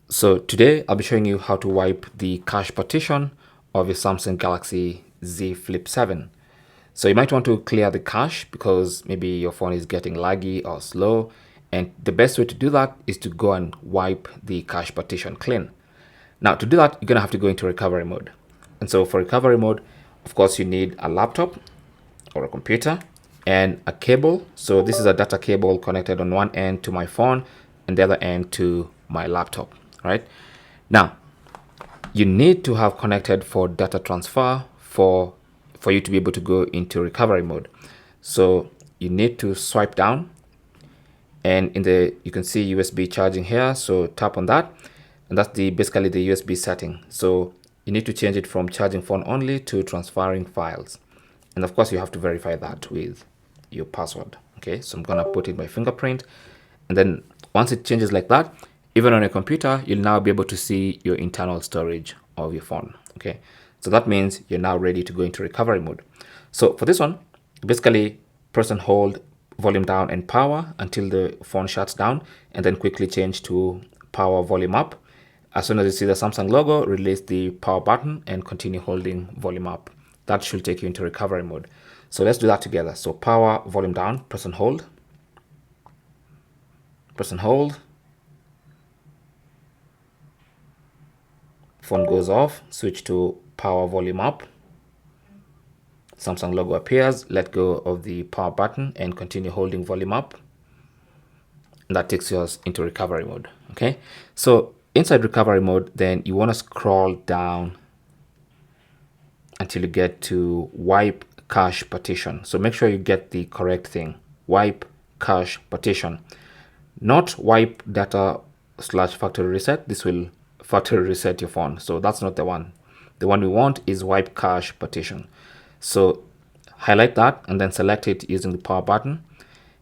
So today I'll be showing you how to wipe the cache partition of your Samsung Galaxy Z Flip 7. So you might want to clear the cache because maybe your phone is getting laggy or slow. And the best way to do that is to go and wipe the cache partition clean. Now to do that, you're going to have to go into recovery mode. And so for recovery mode, of course, you need a laptop or a computer and a cable. So this is a data cable connected on one end to my phone and the other end to my laptop, right? Now, you need to have connected for data transfer for you to be able to go into recovery mode. So you need to swipe down and you can see USB charging here. So tap on that and that's basically the USB setting. So you need to change it from charging phone only to transferring files. And of course you have to verify that with your password. Okay, so I'm gonna put in my fingerprint, and then once it changes like that, even on a computer, you'll now be able to see your internal storage of your phone. Okay, so that means you're now ready to go into recovery mode. So for this one, basically press and hold volume down and power until the phone shuts down, and then quickly change to power volume up. As soon as you see the Samsung logo, release the power button and continue holding volume up. That should take you into recovery mode. So let's do that together. So power volume down, press and hold. Press and hold. Phone goes off, switch to power volume up. Samsung logo appears, let go of the power button and continue holding volume up. And that takes us into recovery mode. Okay, so inside recovery mode, then you want to scroll down until you get to wipe cache partition. So make sure you get the correct thing. Wipe cache partition, not wipe data / factory reset. This will factory reset your phone. So that's not the one. The one we want is wipe cache partition. So highlight that and then select it using the power button,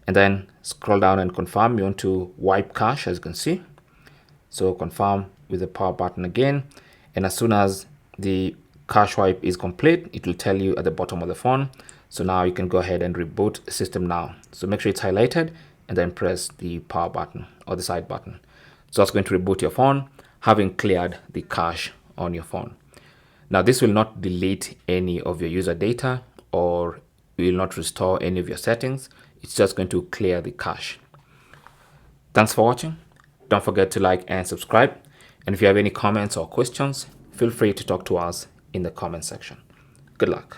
and then scroll down and confirm you want to wipe cache, as you can see. So confirm with the power button again, and as soon as the cache wipe is complete, it will tell you at the bottom of the phone. So now you can go ahead and reboot system now. So make sure it's highlighted and then press the power button or the side button. So that's going to reboot your phone, having cleared the cache on your phone. Now this will not delete any of your user data or will not restore any of your settings. It's just going to clear the cache. Thanks for watching. Don't forget to like and subscribe. And if you have any comments or questions, feel free to talk to us in the comment section. Good luck.